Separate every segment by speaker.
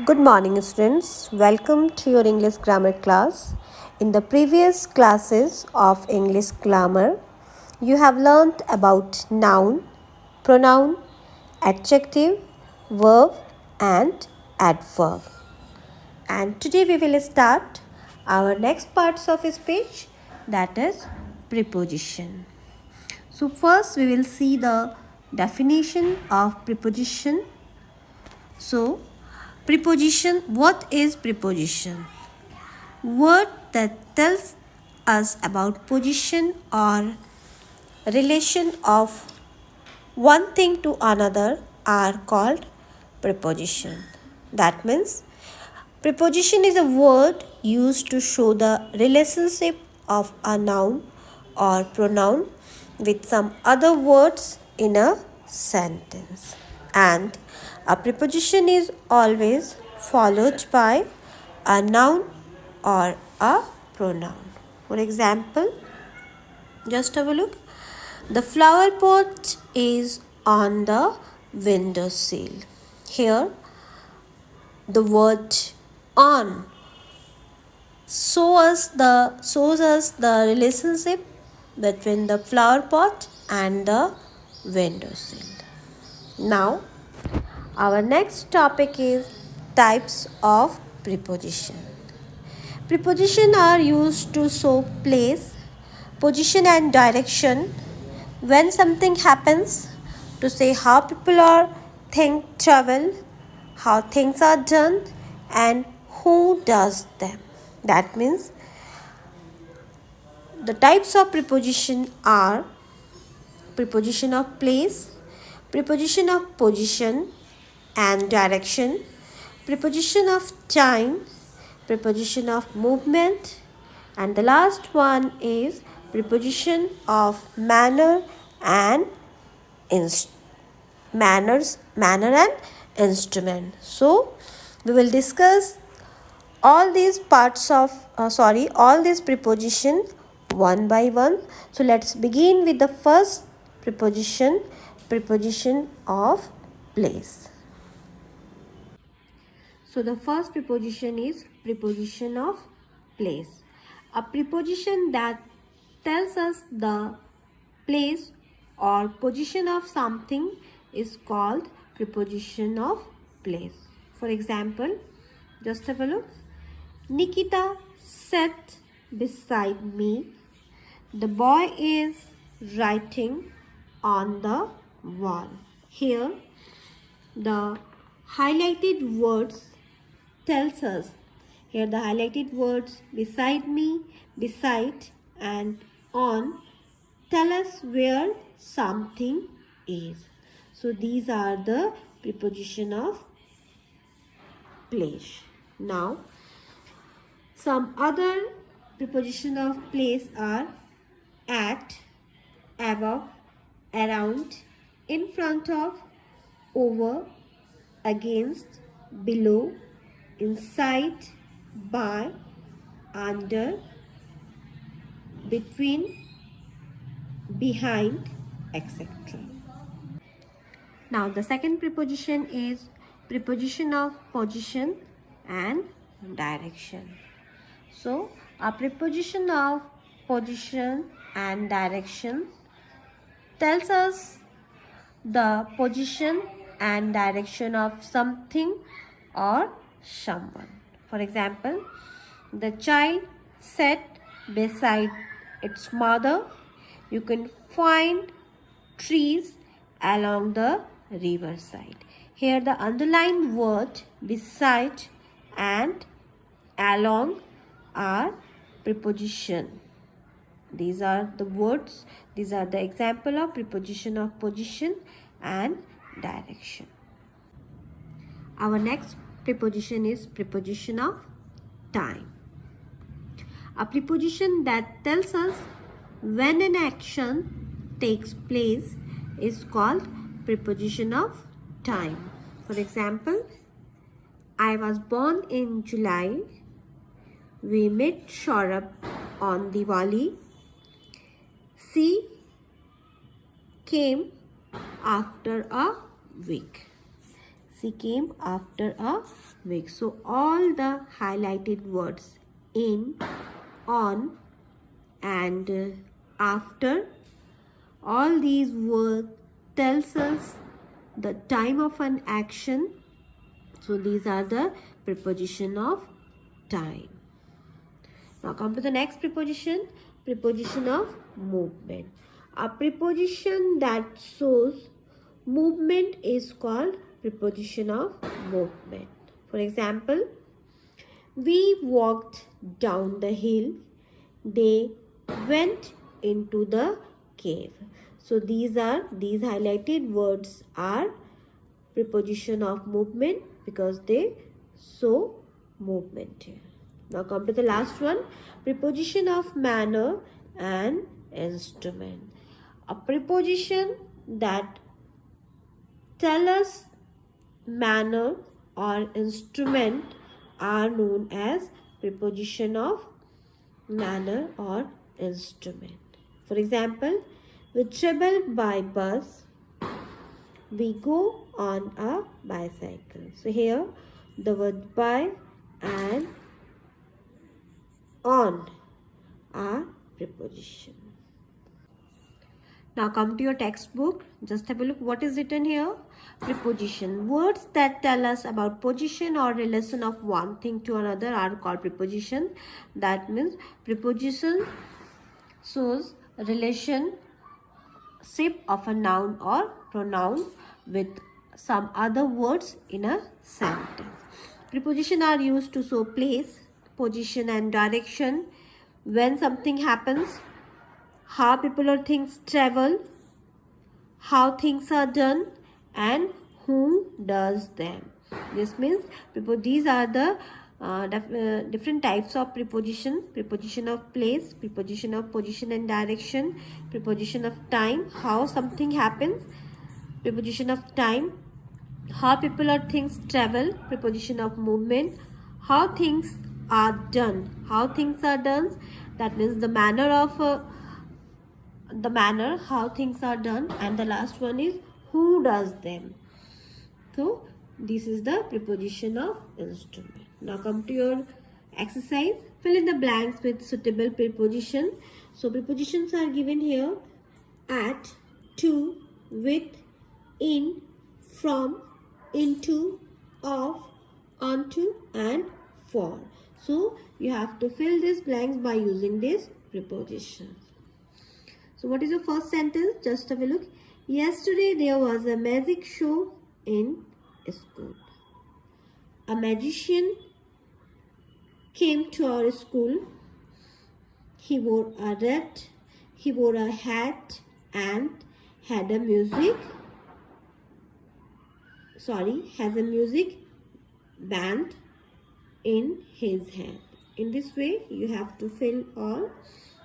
Speaker 1: Good morning, students. Welcome to your English grammar class. In the previous classes of English grammar, you have learned about noun, pronoun, adjective, verb, and adverb. And today we will start our next parts of speech, that is preposition. So first we will see the definition of preposition. So preposition, what is preposition? Word that tells us about position or relation of one thing to another are called preposition. That means preposition is a word used to show the relationship of a noun or pronoun with some other words in a sentence. And a preposition is always followed by a noun or a pronoun. For example, just have a look. The flower pot is on the windowsill. Here, the word on shows us the relationship between the flower pot and the windowsill. Now, our next topic is types of preposition. Preposition are used to show place, position and direction when something happens, to say how people or things travel, how things are done, and who does them. That means the types of preposition are preposition of place, preposition of position and direction, preposition of time, preposition of movement, and the last one is preposition of manner and manner and instrument. So we will discuss all these all these preposition one by one. So let's begin with the first preposition of place. So the first preposition is preposition of place. A preposition that tells us the place or position of something is called preposition of place. For example, just have a look. Nikita sat beside me. The boy is writing on the wall. Here, the highlighted words tells us, here the highlighted words beside me, beside and on tell us where something is. So these are the preposition of place. Now some other preposition of place are at, above, around, in front of, over, against, below, inside, by, under, between, behind, etc. Now the second preposition is preposition of position and direction. So a preposition of position and direction tells us the position and direction of something or someone. For example, the child sat beside its mother. You can find trees along the riverside. Here the underlined word beside and along are preposition. These are the words, these are the example of preposition of position and direction. Our next preposition is preposition of time. A preposition that tells us when an action takes place is called preposition of time. For example, I was born in July. We met Saurabh on Diwali. She came after a week. She came after a week. So all the highlighted words in, on, and after, all these words tells us the time of an action. So these are the preposition of time. Now come to the next preposition, preposition of movement. A preposition that shows movement is called preposition of movement. For example, we walked down the hill, they went into the cave. So these highlighted words are preposition of movement because they show movement here. Now come to the last one, preposition of manner and instrument. A preposition that tell us manner or instrument are known as preposition of manner or instrument. For example, we travel by bus, we go on a bicycle. So here the word by and on are preposition. Now come to your textbook. Just have a look what is written here. Preposition. Words that tell us about position or relation of one thing to another are called preposition. That means preposition shows relationship of a noun or pronoun with some other words in a sentence. Preposition are used to show place, position and direction, when something happens, how people or things travel, how things are done, and who does them. This means these are the different types of preposition. Preposition of place, preposition of position and direction, preposition of time, how something happens, preposition of time, how people or things travel, preposition of movement, how things are done, how things are done, that means the manner how things are done, and the last one is who does them. So this is the preposition of instrument. Now come to your exercise. Fill in the blanks with suitable preposition. So prepositions are given here: at, to, with, in, from, into, of, onto, and for. So you have to fill these blanks by using this preposition. So what is your first sentence? Just have a look. Yesterday there was a magic show in school. A magician came to our school. He wore a hat and has a music band in his hand. In this way you have to fill all.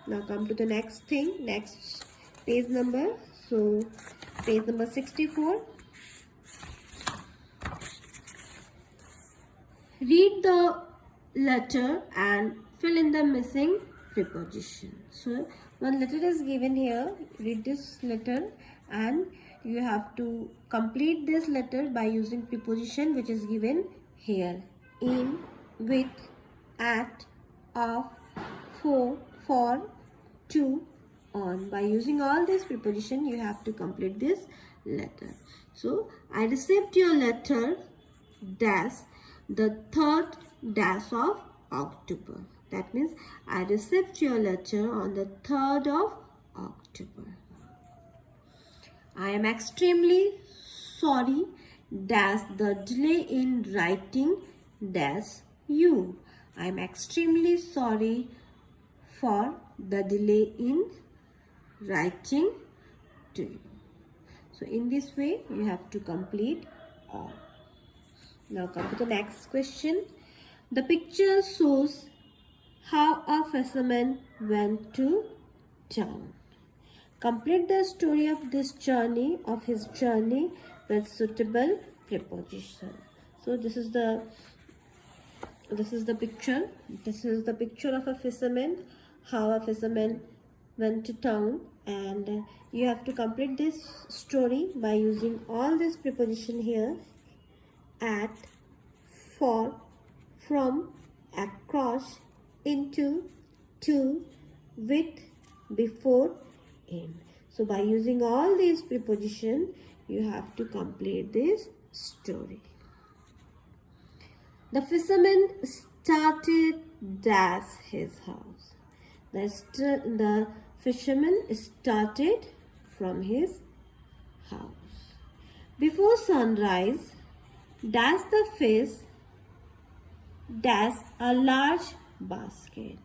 Speaker 1: Now come to the next thing, next page number. So page number 64. Read the letter and fill in the missing preposition. So one letter is given here. Read this letter and you have to complete this letter by using preposition which is given here: in, with, at, of, for, to, on. By using all these preposition you have to complete this letter. So I received your letter dash the 3rd dash of October. That means I received your letter on the 3rd of October. I am extremely sorry dash the delay in writing dash you. I am extremely sorry for the delay in writing to you. So in this way you have to complete all. Now come to the next question. The picture shows how a fisherman went to town. Complete the story of his journey with suitable preposition. So this is the picture. This is the picture of a fisherman, how a fisherman went to town, and you have to complete this story by using all this preposition here: at, for, from, across, into, to, with, before, in. So by using all these prepositions, you have to complete this story. The fisherman started dash his house. The fisherman started from his house. Before sunrise, dash the fish dash a large basket.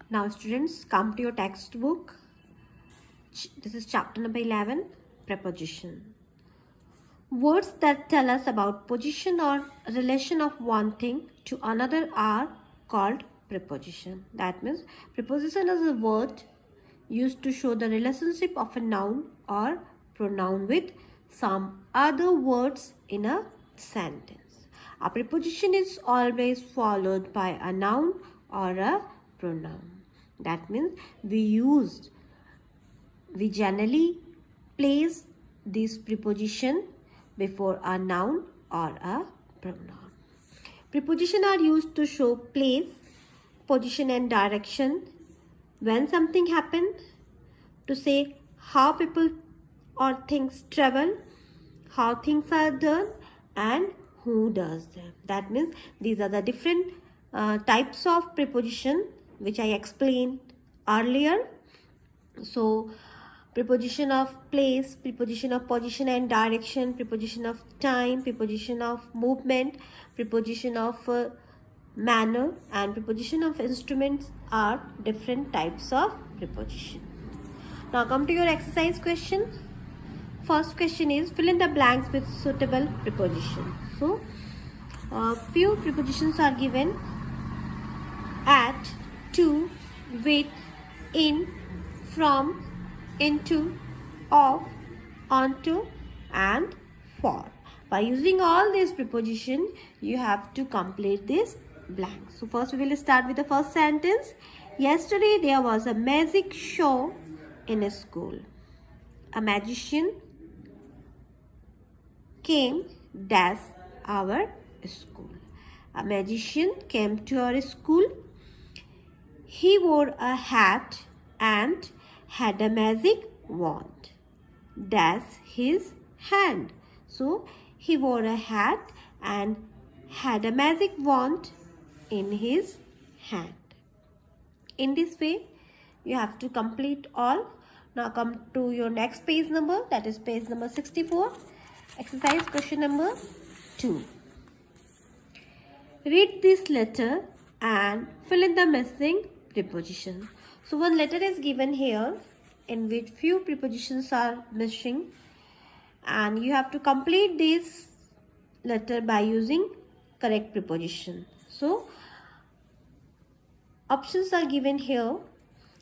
Speaker 1: Now students, come to your textbook. This is chapter number 11, preposition. Words that tell us about position or relation of one thing to another are called preposition. That means preposition is a word used to show the relationship of a noun or pronoun with some other words in a sentence. A preposition is always followed by a noun or a pronoun. That means we generally place this preposition before a noun or a pronoun. Prepositions are used to show place, position and direction, when something happened, to say how people or things travel, how things are done, and who does them. That means these are the different types of preposition which I explained earlier. So preposition of place, preposition of position and direction, preposition of time, preposition of movement, preposition of manner, and preposition of instruments are different types of preposition. Now come to your exercise question. First question is fill in the blanks with suitable preposition. So few prepositions are given: at, to, with, in, from, into, of, onto, and for. By using all these prepositions, you have to complete this blank. So first we will start with the first sentence. Yesterday there was a magic show in a school. A magician came dash our school. A magician came to our school. He wore a hat and had a magic wand dash his hand. So he wore a hat and had a magic wand in his hand. In this way you have to complete all. Now come to your next page number, that is page number 64. Exercise question number 2. Read this letter and fill in the missing preposition. So one letter is given here in which few prepositions are missing, and you have to complete this letter by using correct preposition. So options are given here,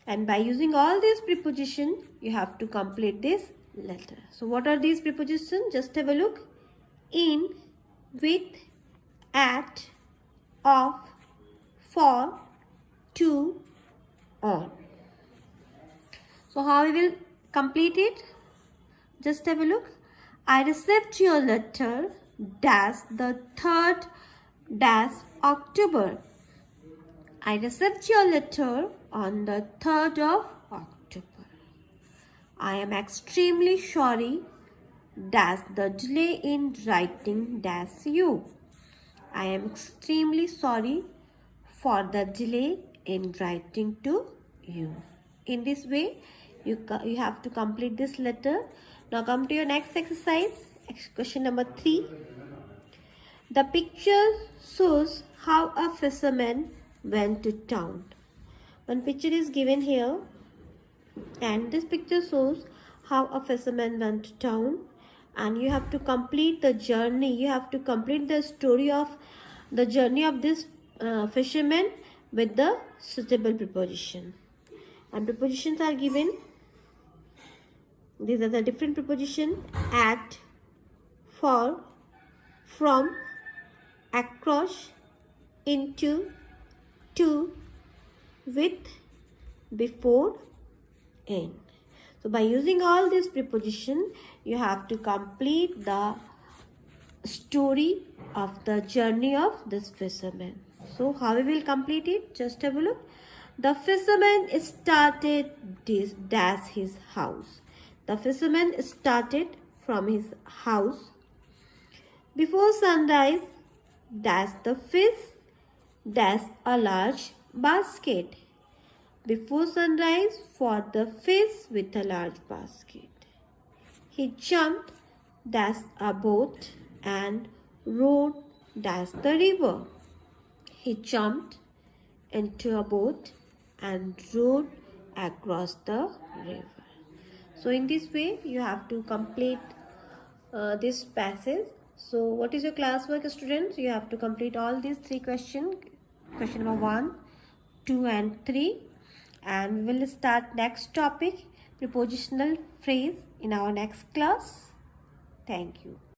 Speaker 1: and by using all these prepositions you have to complete this letter. So what are these prepositions? Just have a look. In, with, at, of, for, to, on. So how we will complete it? Just have a look. I received your letter dash the 3rd dash October. I received your letter on the 3rd of October. I am extremely sorry dash the delay in writing dash you. I am extremely sorry for the delay in writing to you. In this way you have to complete this letter. Now come to your next exercise, question number 3. The picture shows how a fisherman went to town. One picture is given here, and this picture shows how a fisherman went to town, and you have to complete the journey. You have to complete the story of the journey of this fisherman with the suitable preposition. And prepositions are given. These are the different prepositions: at, for, from, across, into, to, with, before, in. So by using all this preposition, you have to complete the story of the journey of this fisherman. So how we will complete it? Just have a look. The fisherman started this dash his house. The fisherman started from his house. Before sunrise, dash the fish, dash a large basket. Before sunrise, fought the fish with a large basket. He jumped, dash a boat, and rowed, dash the river. He jumped into a boat and rowed across the river. So in this way, you have to complete this passage. So what is your classwork, students? You have to complete all these 3 questions. Question number 1, 2 and 3. And we will start next topic, prepositional phrase, in our next class. Thank you.